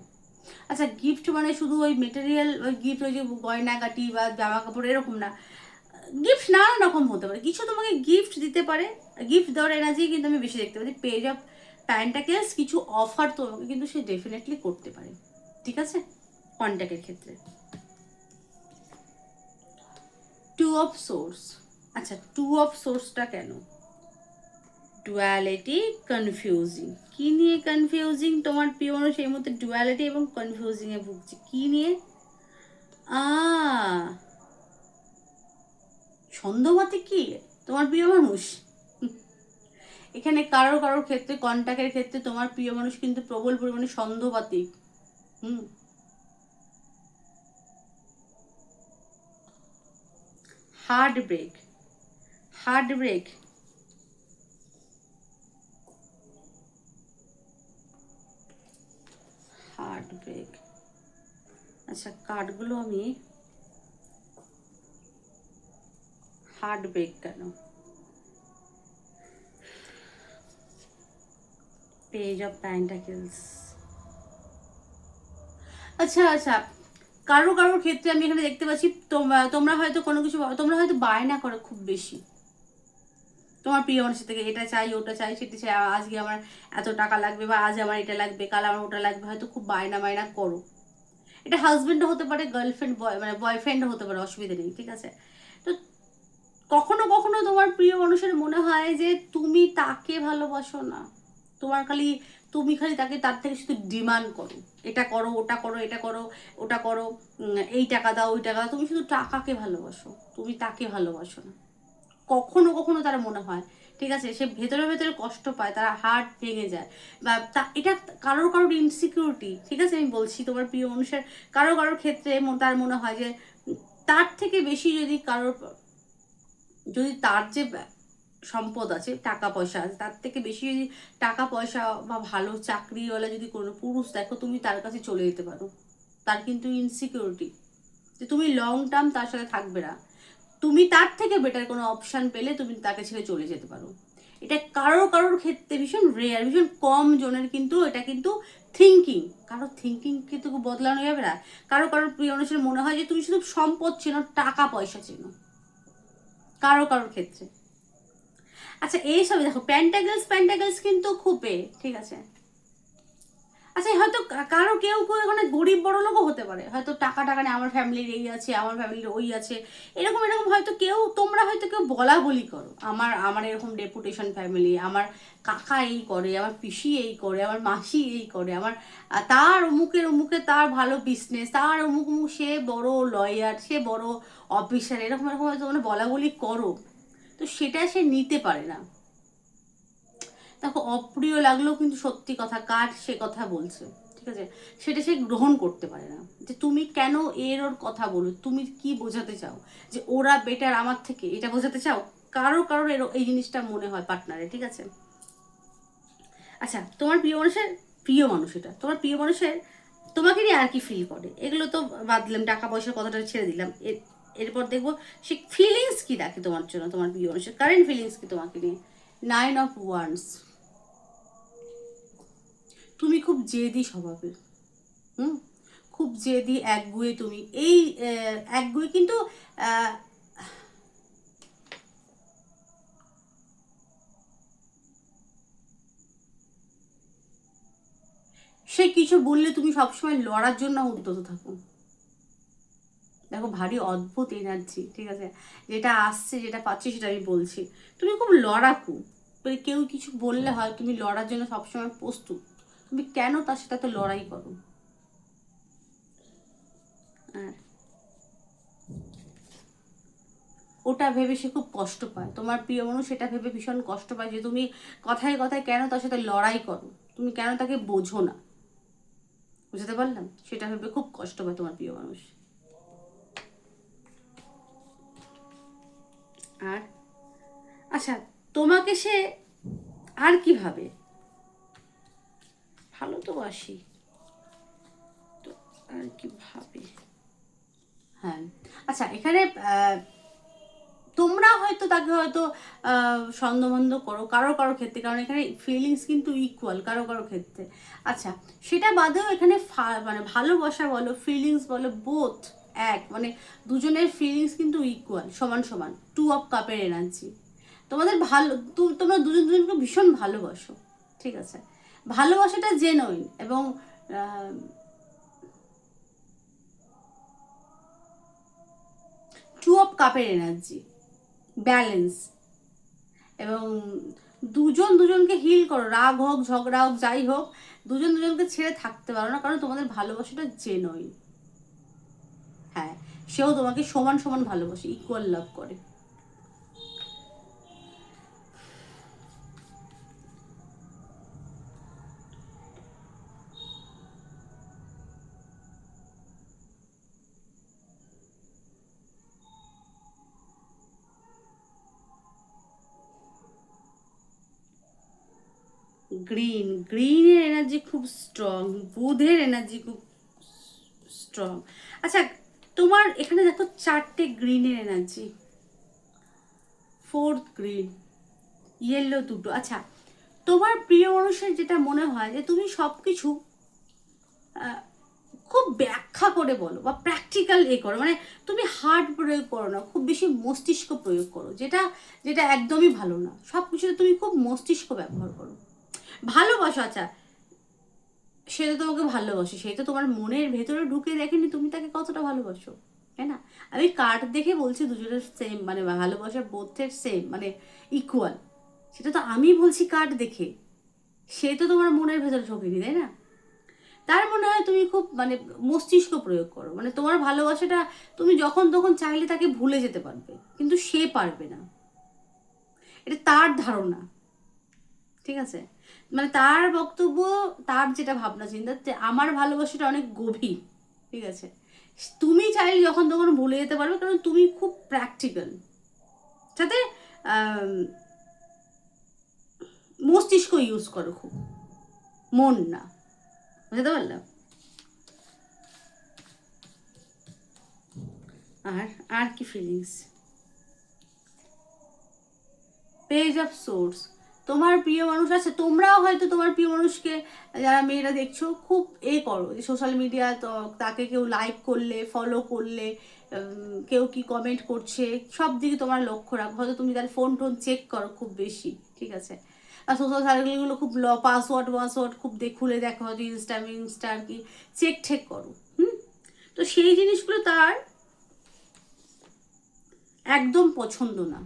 আচ্ছা, গিফট মানে শুধু ওই মেটেরিয়াল ওই গিফট, ওই যে গয়নাগাটি বা জামা কাপড় এরকম না। গিফট নানান রকম হতে পারে, কিছু তোমাকে গিফট দিতে পারে। গিফট দেওয়ার এনার্জি কিন্তু আমি বেশি দেখতে পাচ্ছি। পেজ অফ প্যান্টাকেলস কিছু অফার তোমাকে কিন্তু সে ডেফিনেটলি করতে পারে, ঠিক আছে, কন্ট্যাক্টের ক্ষেত্রে। Two of swords. আচ্ছা, টু অফ সোর্সটা কেন? Duality, confusing. কি নিয়ে কনফিউজিং তোমার প্রিয় মানুষ এই মধ্যে? ডুয়ালিটি এবং কনফিউজিংয়ে ভুগছে। কি নিয়ে? আ ছন্দমাতে কি তোমার প্রিয় মানুষ? এখানে কারোর কারোর ক্ষেত্রে কন্ট্যাক্টের ক্ষেত্রে তোমার প্রিয় মানুষ কিন্তু প্রবল পরিমাণে সন্দেহবাতিক। হুম, heart break, heart break. Heart break. আচ্ছা, কার্ডগুলো আমি হার্ট ব্রেক কেন? Page of pentacles. আচ্ছা আচ্ছা, কারো কারোর ক্ষেত্রে আমি এখানে দেখতে পাচ্ছি তোমরা হয়তো কোনো কিছু, তোমরা হয়তো বায়না করো খুব বেশি তোমার প্রিয় মানুষের থেকে, এটা চাই ওটা চাই সেটা চাই, আজকে আমার এত টাকা লাগবে, বা আজ আমার এটা লাগবে, কাল আমার ওটা লাগবে, হয়তো খুব বায়না বায়না করো। এটা হাজবেন্ডও হতে পারে, গার্লফ্রেন্ড মানে বয়ফ্রেন্ডও হতে পারে, অসুবিধা নেই, ঠিক আছে। তো কখনো কখনো তোমার প্রিয় মানুষের মনে হয় যে তুমি তাকে ভালোবাসো না, তোমার খালি তুমি খালি তাকে তার থেকে শুধু ডিমান্ড করো, এটা করো ওটা করো, এটা করো ওটা করো, এই টাকা দাও ওই টাকা দাও, তুমি শুধু টাকাকে ভালোবাসো, তুমি তাকে ভালোবাসো না। কখনো কখনো তার মনে হয়, ঠিক আছে, সে ভেতরে ভেতরে কষ্ট পায়, তারা হার্ট ভেঙে যায়, বা এটা কারোর কারোর ইনসিকিউরিটি, ঠিক আছে, আমি বলছি তোমার প্রিয় মানুষের কারো কারোর ক্ষেত্রে তার মনে হয় যে তার থেকে বেশি যদি কারোর, যদি তার যে সম্পদ আছে, টাকা পয়সা আছে, তার থেকে বেশি যদি টাকা পয়সা বা ভালো চাকরিওয়ালা যদি কোনো পুরুষ দেখো, তুমি তার কাছে চলে যেতে পারো। তার কিন্তু ইনসিকিউরিটি যে তুমি লং টার্ম তার সাথে থাকবে না, তুমি তার থেকে বেটার কোনো অপশান পেলে তুমি তাকে ছেড়ে চলে যেতে পারো। এটা কারোর কারোর ক্ষেত্রে ভীষণ রেয়ার, ভীষণ কম জনের কিন্তু এটা কিন্তু থিঙ্কিং, কারোর থিঙ্কিং কিন্তু বদলানো যাবে না। কারো কারোর প্রিয় মানুষের মনে হয় যে তুমি শুধু সম্পদ চেনো, টাকা পয়সা চেনো, কারো কারোর ক্ষেত্রে। আচ্ছা, এইসব দেখো প্যান্টাগলস, প্যান্টাগলস কিন্তু খুবই ঠিক আছে। আচ্ছা, হয়তো কারো কেউ কেউ এখানে গরিব বড় লোকও হতে পারে, হয়তো টাকা টাকা নেই, আমার ফ্যামিলির এই আছে, আমার ফ্যামিলির ওই আছে, এরকম এরকম হয়তো কেউ, তোমরা হয়তো কেউ বলা বলি করো, আমার আমার এরকম ডেপুটেশন ফ্যামিলি, আমার কাকা এই করে, আমার পিসি এই করে, আমার মাসি এই করে, আমার তার অমুকের অমুকে তার ভালো বিজনেস, তার অমুক অমুক সে বড় লয়ার, সে বড় অফিসার, এরকম এরকম হয়তো তোমরা বলা বলি করো, তো সেটা সে নিতে পারে না। দেখো, অপ্রিয় লাগলেও কিন্তু সত্যি কথা, কার সে কথা বলছে, ঠিক আছে, সেটা সে গ্রহণ করতে পারে না। যে তুমি কেন এর ওর কথা বলো, তুমি কি বোঝাতে চাও, যে ওরা বেটার আমার থেকে, এটা বোঝাতে চাও? কারো কারোর এই জিনিসটা মনে হয় পার্টনারে, ঠিক আছে। আচ্ছা, তোমার প্রিয় মানুষের, প্রিয় মানুষ, এটা তোমার প্রিয় মানুষের তোমাকে নিয়ে আর কি ফিল করে, এগুলো তো বাদ দিলাম, টাকা পয়সার কথাটা ছেড়ে দিলাম। এরপর দেখবো সে ফিলিংস কি রাখে তোমার জন্য, তোমার প্রিয় মানুষের কারেন্ট ফিলিংস কি তোমাকে নিয়ে। 9 of Wands। তুমি খুব জেদি স্বভাবের, হুম, খুব জেদি, একগুঁয়ে তুমি, এই একগুঁয়ে কিন্তু আহ, সে কিছু বললে তুমি সবসময় লড়ার জন্য উদ্যত থাকো, দেখো ভারী অদ্ভুত এনার্জি, ঠিক আছে, যেটা আসছে যেটা পাচ্ছি সেটা আমি বলছি। তুমি খুব লড়াকু, মানে কেউ কিছু বললে হয় তুমি লড়ার জন্য সবসময় প্রস্তুত। তুমি কেন তার সাথে এত লড়াই করো? আর ওটা ভেবে সে খুব কষ্ট পায়, তোমার প্রিয় মানুষ সেটা ভেবে ভীষণ কষ্ট পায় যে তুমি কথায় কথায় কেন তার সাথে লড়াই করো, তুমি কেন তাকে বোঝো না। বুঝতে পারলাম, সেটা ভেবে খুব কষ্ট পায় তোমার প্রিয় মানুষ। আর আচ্ছা, তোমাকে সে আর কি ভাবে? ভালো তো বাসি, তো আর কি ভাবে? হ্যাঁ, আচ্ছা এখানে তোমরা হয়তো তাকে হয়তো সন্দেহবন্ধ করো কারো কারো ক্ষেত্রে, কারণ এখানে ফিলিংস কিন্তু ইকুয়াল কারো কারো ক্ষেত্রে। আচ্ছা, সেটা বাদেও এখানে মানে ভালোবাসা বলো ফিলিংস বলো বোথ এক, মানে দুজনের ফিলিংস কিন্তু ইকুয়াল, সমান সমান, টু অফ কাপের এনার্জি। তোমাদের ভালো, তোমরা দুজন দুজনকে ভীষণ ভালোবাসো, ঠিক আছে, ভালোবাসাটা জেনুইন এবং টু অফ কাপের এনার্জি, ব্যালেন্স, এবং দুজন দুজনকে হিল করো, রাগ হোক ঝগড়া হোক যাই হোক, দুজন দুজনকে ছেড়ে থাকতে পারো না, কারণ তোমাদের ভালোবাসাটা জেনুইন। হ্যাঁ, সেও তোমাকে সমান সমান ভালোবাসে, ইকুয়াল লাভ করে। গ্রিনের এনার্জি খুব স্ট্রং, বুধের এনার্জি খুব স্ট্রং। আচ্ছা, তোমার এখানে দেখো চারটে গ্রিনের এনার্জি, ফোর্থ গ্রিন, ইয়েলো দুটো। আচ্ছা, তোমার প্রিয় মানুষের যেটা মনে হয় যে তুমি সব কিছু খুব ব্যাখ্যা করে বলো বা প্র্যাকটিক্যাল করো, মানে তুমি হার্ড প্রয়োগ করো না, খুব বেশি মস্তিষ্ক প্রয়োগ করো, যেটা যেটা একদমই ভালো না। সব কিছুতে তুমি খুব মস্তিষ্ক ব্যবহার করো। ভালোবাসা, আচ্ছা সে তো তোমাকে ভালোবাসে, সে তো তোমার মনের ভেতরে ঢুকে দেখেনি তুমি তাকে কতটা ভালোবাসো, তাই না? আমি কার্ড দেখে বলছি দুজনের সেম, মানে ভালোবাসার বোধের সেম, মানে ইকুয়াল। সেটা তো আমি বলছি কার্ড দেখে, সে তো তোমার মনের ভেতরে ঢোকেনি, তাই না? তার মনে হয় তুমি খুব মানে মস্তিষ্ক প্রয়োগ করো, মানে তোমার ভালোবাসাটা তুমি যখন তখন চাইলে তাকে ভুলে যেতে পারবে, কিন্তু সে পারবে না, এটা তার ধারণা, ঠিক আছে, মানে তার বক্তব্য, তার যেটা ভাবনা চিন্তা যে আমার ভালোবাসাটা অনেক গভীর, ঠিক আছে, তুমি চাইলে যখন তখন ভুলে যেতে পারবে, কারণ তুমি খুব প্র্যাকটিক্যাল, সাথে মস্তিষ্ক ইউজ করো খুব, মন না। বুঝতে পারলাম। আর আর কি ফিলিংস? পেজ অফ সোর্স, তোমার প্রিয় মানুষ আছে, তোমরাও হয়তো তোমার প্রিয় মানুষকে, যারা মেয়েরা দেখছো খুব করো যে সোশ্যাল মিডিয়া, তো তাকে কেউ লাইক করলে ফলো করলে কেউ কি কমেন্ট করছে সব দিকে তোমার লক্ষ্য রাখো, হয়তো তুমি তার ফোন টোন চেক করো খুব বেশি, ঠিক আছে, আর সোশ্যাল সার্কেলগুলো খুব পাসওয়ার্ড খুব খুলে দেখো, হয়তো ইনস্টা আর কি চেক ঠেক করো। তো সেই জিনিসগুলো তার একদম পছন্দ না।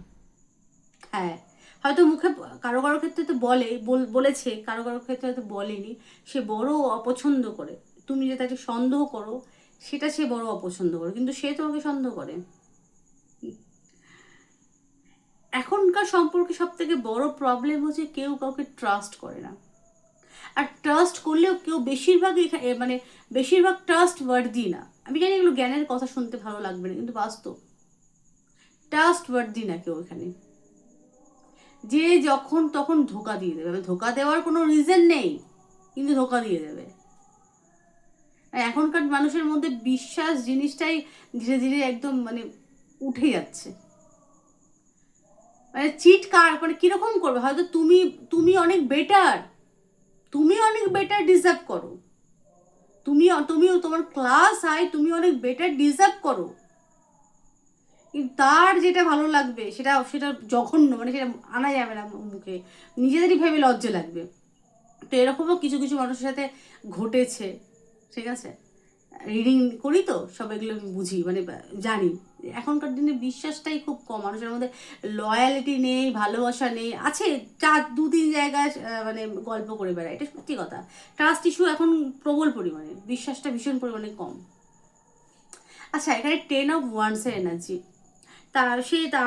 হ্যাঁ, হয়তো মুখে কারো কারো ক্ষেত্রে তো বলেছে, কারো কারো ক্ষেত্রে হয়তো বলেনি, সে বড় অপছন্দ করে, তুমি যে তাকে সন্দেহ করো সেটা সে বড় অপছন্দ করে, কিন্তু সে তোমাকে সন্দেহ করে। এখনকার সম্পর্কে সব থেকে বড় প্রবলেম হচ্ছে কেউ কাউকে ট্রাস্ট করে না, আর ট্রাস্ট করলেও কেউ মানে বেশিরভাগ ট্রাস্ট ওয়ার্দি না। আমি জানি এগুলো জ্ঞানের কথা শুনতে ভালো লাগবে না, কিন্তু বাস্তব, ট্রাস্ট ওয়ার্দি না কেউ এখানে, যে যখন তখন ধোকা দিয়ে দেবে, ধোকা দেওয়ার কোনো রিজন নেই, কিন্তু ধোকা দিয়ে দেবে। এখনকার মানুষের মধ্যে বিশ্বাস জিনিসটাই ধীরে ধীরে একদম মানে উঠে যাচ্ছে, মানে মানে কিরকম করবে, হয়তো তুমি তুমি অনেক বেটার, তুমি অনেক বেটার ডিজার্ভ করো, তুমিও তোমার ক্লাস হাই, তুমি অনেক বেটার ডিজার্ভ করো, কিন্তু তার যেটা ভালো লাগবে সেটা সেটা জঘন্য, মানে সেটা আনা যাবে না মুখে, নিজেদেরই ভেবে লজ্জা লাগবে। তো এরকমও কিছু কিছু মানুষের সাথে ঘটেছে, ঠিক আছে, রিডিং করি তো সব এগুলো আমি বুঝি, মানে জানি। এখনকার দিনে বিশ্বাসটাই খুব কম, মানুষের মধ্যে লয়ালিটি নেই, ভালোবাসা নেই, আছে চার দু তিন জায়গায় মানে গল্প করে বেড়ায়, এটা সত্যি কথা। ট্রাস্ট ইস্যু এখন প্রবল পরিমাণে, বিশ্বাসটা ভীষণ পরিমাণে কম। আচ্ছা, এখানে 10 of Wands-এর এনার্জি, তার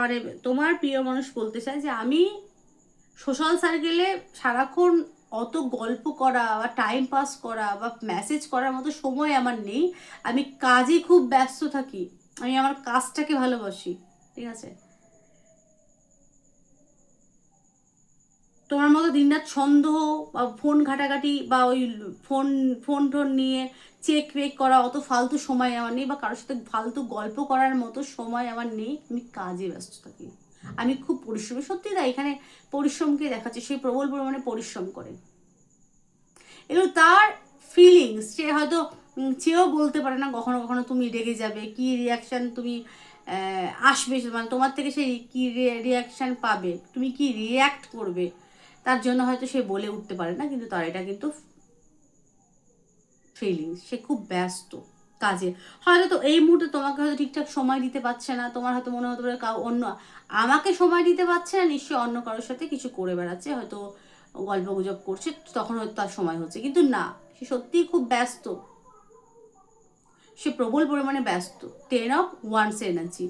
মানে তোমার প্রিয় মানুষ বলতে চায় যে আমি সোশ্যাল সার্কেলে সারাক্ষণ অত গল্প করা বা টাইম পাস করা বা মেসেজ করার মতো সময় আমার নেই, আমি কাজে খুব ব্যস্ত থাকি, আমি আমার কাজটাকে ভালোবাসি, ঠিক আছে। তোমার মতো দিনরাত সন্দেহ বা ফোন ঘাটাঘাটি বা ওই ফোন ফোন টোন নিয়ে চেক ওয়েক করা, অত ফালতু সময় আমার নেই, বা কারোর সাথে ফালতু গল্প করার মতো সময় আমার নেই, আমি কাজে ব্যস্ত থাকি, আমি খুব পরিশ্রমী। সত্যি তাই, এখানে পরিশ্রমকে দেখাচ্ছে, সে প্রবল পরিমাণে পরিশ্রম করে। এগুলো তার ফিলিংস, সে হয়তো চেয়েও বলতে পারে না কখনো কখনো তুমি রেগে যাবে, কি রিয়াকশান তুমি আসবে, মানে তোমার থেকে সে কি রিয়াকশান পাবে, তুমি কি রিয়াক্ট করবে, তার জন্য হয়তো সে বলে উঠতে পারে না, কিন্তু তার এটা কিন্তু ফিলিংস। সে খুব ব্যস্ত কাজে, হয়তো তো এই মুহূর্তে তোমাকে হয়তো ঠিকঠাক সময় দিতে পারছে না, তোমার হয়তো মনে হতে পারে অন্য আমাকে সময় দিতে পারছে না, নিশ্চয়ই অন্য কারোর সাথে কিছু করে বেড়াচ্ছে, হয়তো গল্প গুজব করছে, তখন হয়তো তার সময় হচ্ছে, কিন্তু না, সে সত্যিই খুব ব্যস্ত, সে প্রবল পরিমাণে ব্যস্ত। 10 of Wands energy.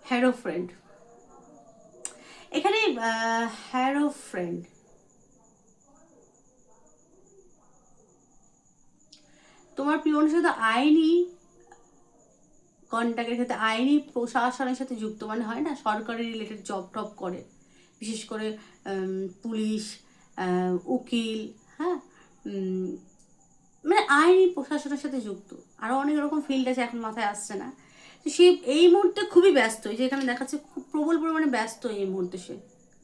Harrow friend, এখানে হ্যারো ফ্রেন্ড, তোমার প্রিয় মানুষের সাথে আইনি কন্ট্যাক্টের ক্ষেত্রে, আইনি প্রশাসনের সাথে যুক্ত, মানে হয় না সরকারি রিলেটেড জব টব করে, বিশেষ করে পুলিশ, উকিল, হ্যাঁ, মানে আইনি প্রশাসনের সাথে যুক্ত, আরও অনেক রকম ফিল্ড আছে, এখন মাথায় আসছে না। তো সে এই মুহূর্তে খুবই ব্যস্ত, এই যে এখানে দেখাচ্ছে খুব প্রবল পরিমাণে ব্যস্ত এই মুহূর্তে সে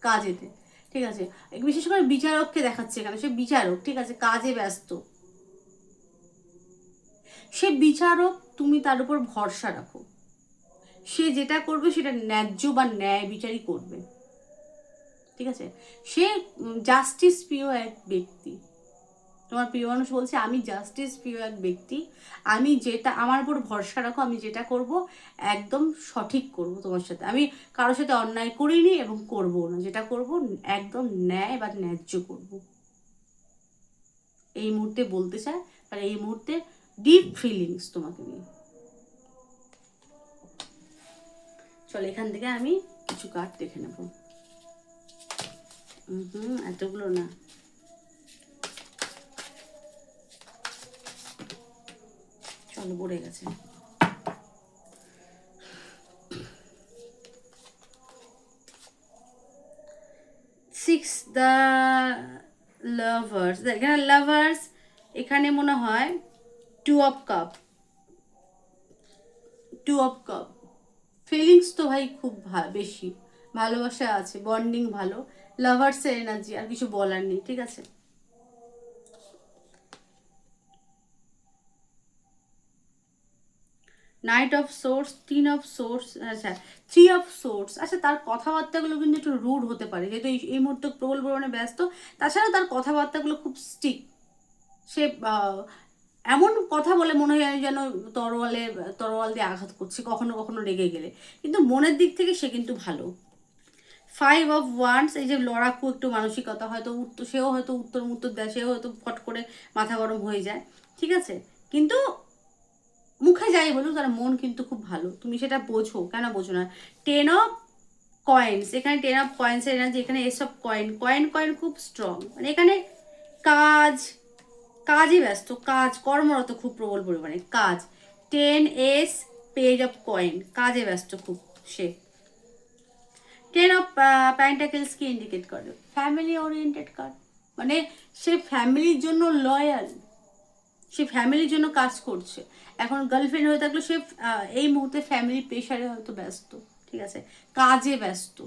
কাজেতে, ঠিক আছে। বিশেষ করে বিচারককে দেখাচ্ছে এখানে, সে বিচারক, ঠিক আছে, কাজে ব্যস্ত, সে বিচারক, তুমি তার উপর ভরসা রাখো, সে যেটা করবে সেটা ন্যায্য বা ন্যায় বিচারই করবে, ঠিক আছে। সে জাস্টিস প্রিয় এক ব্যক্তি, তোমার প্রিয় মানুষ বলছে আমি জাস্টিস প্রিয় এক ব্যক্তি, আমি যেটা আমার উপর ভরসা রাখো, আমি যেটা করব একদম সঠিক করব, তোমার সাথে আমি কারোর সাথে অন্যায় করিনি এবং করবো না, যেটা করব একদম ন্যায় বা ন্যায্য করব, এই মুহূর্তে বলতে চায়, আর এই মুহূর্তে ডিপ ফিলিংস তোমাকে নিয়ে। চলো এখান থেকে আমি কিছু কার্ড দেখে নেব। এতগুলো না, চলো পড়ে গেছে। 6 দ্য লাভার্স, এখানে লাভার্স, এখানে মনে হয় 2 of Cup, 2 of Cup, feelings তো ভাই খুব বেশি, ভালোবাসা আছে, বন্ডিং ভালো, লাভার্সের এনার্জি, আর কিছু বলার নেই, ঠিক আছে। Night of swords, 3 of Swords, আচ্ছা 3 of Swords, আচ্ছা তার কথাবার্তাগুলো কিন্তু একটু রুড হতে পারে, যেহেতু এই মুহূর্তে প্রবল পরিমাণে ব্যস্ত, তাছাড়াও তার কথাবার্তাগুলো খুব স্টিক, সে এমন কথা বলে মনে হয় যেন তরোয়াল দিয়ে আঘাত করছে, কখনো কখনো রেগে গেলে, কিন্তু মনের দিক থেকে সে কিন্তু ভালো। 5 of Wands, এই যে লড়াকু একটু মানসিকতা, হয়তো সেও হয়তো উত্তর দেয়, সেও হয়তো ফট করে মাথা গরম হয়ে যায়, ঠিক আছে, কিন্তু মুখে যাই বলুক তার মন কিন্তু খুব ভালো, তুমি সেটা বোঝো, কেন বোঝো না। 10 of Coins, এখানে 10 of Coins-এর এনার্জি, এখানে Ace of Coin, coin coin খুব স্ট্রং, মানে এখানে কাজ, কাজে ব্যস্ত, কাজ কর্মরত খুব প্রবল পরিমাণে কাজ। 10 Page of Coin, কাজে ব্যস্ত খুব সে। 10 of Pentacles কি ইন্ডিকেট করে? ফ্যামিলি ওরিয়েন্টেড কার্ড, মানে সে ফ্যামিলির জন্য লয়াল, সে ফ্যামিলির জন্য কাজ করছে, এখন গার্লফ্রেন্ড হয়ে থাকলে সে এই মুহূর্তে ফ্যামিলি প্রেশারে হয়তো ব্যস্ত, ঠিক আছে, কাজে ব্যস্ত।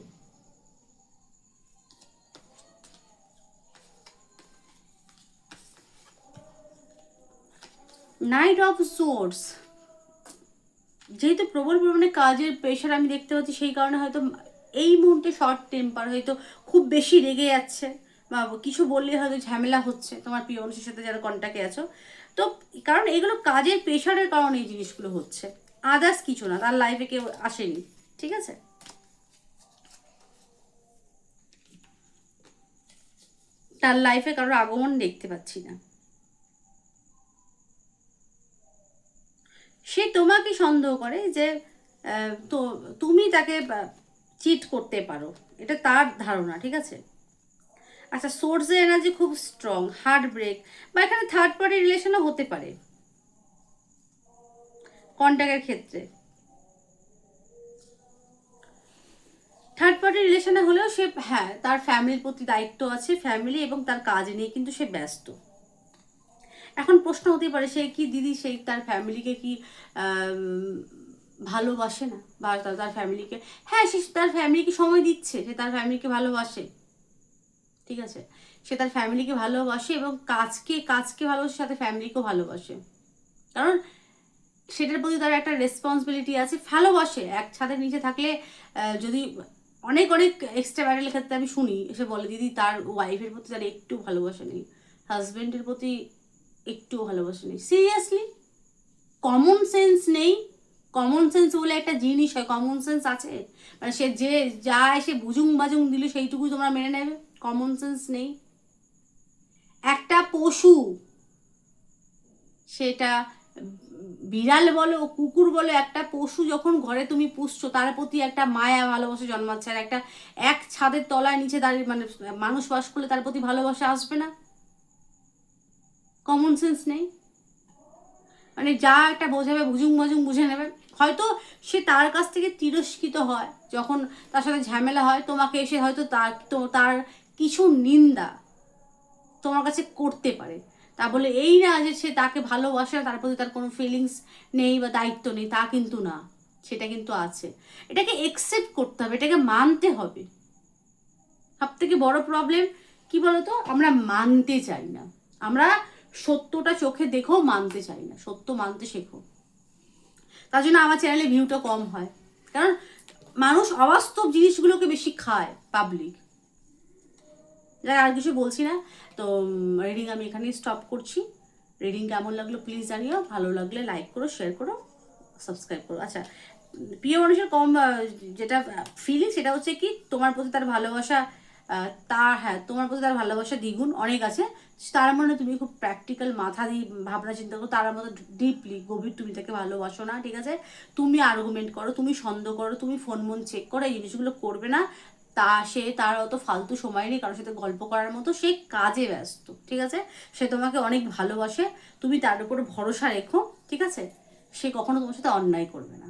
নাইট অফ সোর্স, যেহেতু প্রবল পরিমাণে কাজের প্রেশার আমি দেখতে পাচ্ছি, সেই কারণে হয়তো এই মুহূর্তে শর্ট টেম্পার, হয়তো খুব বেশি রেগে যাচ্ছে, বা কিছু বললে হয়তো ঝামেলা হচ্ছে তোমার প্রিয় মানুষের সাথে যারা কন্ট্যাক্টে আছো। তো কারণ এগুলো কাজের প্রেশারের কারণে এই জিনিসগুলো হচ্ছে, আদার্স কিছু না, তার লাইফে কেউ আসেনি, ঠিক আছে। তার লাইফে কারোর আগমন দেখতে পাচ্ছি না। সে তোমাকে সন্দেহ করে যে তো তুমি তাকে চিট করতে পারো, এটা তার ধারণা, ঠিক আছে। আচ্ছা, সোর্সের এনার্জি খুব স্ট্রং, হার্ট ব্রেক, বা এখানে থার্ড পার্টি রিলেশনও হতে পারে কন্ট্যাক্টের ক্ষেত্রে। থার্ড পার্টি রিলেশনে হলেও সে, হ্যাঁ, তার ফ্যামিলির প্রতি দায়িত্ব আছে, ফ্যামিলি এবং তার কাজ নিয়ে কিন্তু সে ব্যস্ত। এখন প্রশ্ন হতে পারে, সে কি দিদি সেই তার ফ্যামিলিকে কি ভালোবাসে না, বা তার ফ্যামিলিকে, হ্যাঁ সে তার ফ্যামিলিকে সময় দিচ্ছে, সে তার ফ্যামিলিকে ভালোবাসে, ঠিক আছে। সে তার ফ্যামিলিকে ভালোবাসে এবং কাজকে কাজকে ভালোবাসে, সাথে ফ্যামিলিকেও ভালোবাসে, কারণ সেটার প্রতি তার একটা রেসপন্সিবিলিটি আছে, ভালোবাসে। এক ছাদের নিচে থাকলে যদি অনেক অনেক এক্সট্রা ব্যারেলের ক্ষেত্রে আমি শুনি, এসে বলে দিদি তার ওয়াইফের প্রতি তার একটু ভালোবাসা নেই, হাজব্যান্ডের প্রতি একটুও ভালোবাসা নেই। সিরিয়াসলি কমন সেন্স নেই? কমন সেন্স বলে একটা জিনিস হয়, কমন সেন্স আছে? মানে সে যে যা এসে বুজুং বাজুং দিল সেইটুকুই তোমরা মেনে নেবে? কমন সেন্স নেই? একটা পশু, সেটা বিড়াল বলো কুকুর বলো, একটা পশু যখন ঘরে তুমি পুষছো, তার প্রতি একটা মায়া ভালোবাসা জন্মাচ্ছে, আর একটা এক ছাদের তলায় নিচে দাঁড়িয়ে মানে মানুষ বাস করলে তার প্রতি ভালোবাসা আসবে না? কমন সেন্স নেই? মানে যা একটা বোঝাবে ভুজুং বাজুং বুঝে নেবে। হয়তো সে তার কাছ থেকে তিরস্কৃত হয়, যখন তার সাথে ঝামেলা হয়, তোমাকে এসে হয়তো তার কিছু নিন্দা তোমার কাছে করতে পারে, তা বলে এই না যে সে তাকে ভালোবাসে, তার প্রতি তার কোনো ফিলিংস নেই বা দায়িত্ব নেই, তা কিন্তু না, সেটা কিন্তু আছে। এটাকে একসেপ্ট করতে হবে, এটাকে মানতে হবে। সব থেকে বড় প্রবলেম কি বলতো, আমরা মানতে চাই না, আমরা সত্যটা চোখে দেখেও মানতে চাই না, সত্য মানতে শেখো। তার জন্য আমার চ্যানেলে ভিউটা কম হয়, কারণ মানুষ অবাস্তব জিনিসগুলোকে বেশি খায় পাবলিক। যাই, আর কিছু বলছি না। তো রিডিং আমি এখানেই স্টপ করছি। রিডিং কেমন লাগলো প্লিজ জানিও, ভালো লাগলে লাইক করো, শেয়ার করো, সাবস্ক্রাইব করো। আচ্ছা, প্রিয় মানুষের কম যেটা ফিলিং, সেটা হচ্ছে কি তোমার প্রতি তার ভালোবাসা, তার, হ্যাঁ তোমার প্রতি তার ভালোবাসা দ্বিগুণ অনেক আছে। তার মানে তুমি খুব প্র্যাকটিক্যাল মাথা দিয়ে ভাবনা চিন্তা করো, তার মতো ডিপলি গভীর তুমি তাকে ভালোবাসো না, ঠিক আছে। তুমি আর্গুমেন্ট করো, তুমি সন্দেহ করো, তুমি ফোন মন চেক করো, এই জিনিসগুলো করবে না। সে তার অত ফালতু সময় নেই কারোর সাথে গল্প করার মতো, সে কাজে ব্যস্ত, ঠিক আছে। সে তোমাকে অনেক ভালোবাসে, তুমি তার উপর ভরসা রেখো, ঠিক আছে। সে কখনো তোমার সাথে অন্যায় করবে না,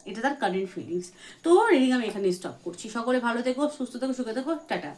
এটা তার কারেন্ট ফিলিংস। তো রিডিং আমি এখানে স্টপ করছি। সকলে ভালো থেকো, সুস্থ থেকো, সুখে থেকো, টাটা।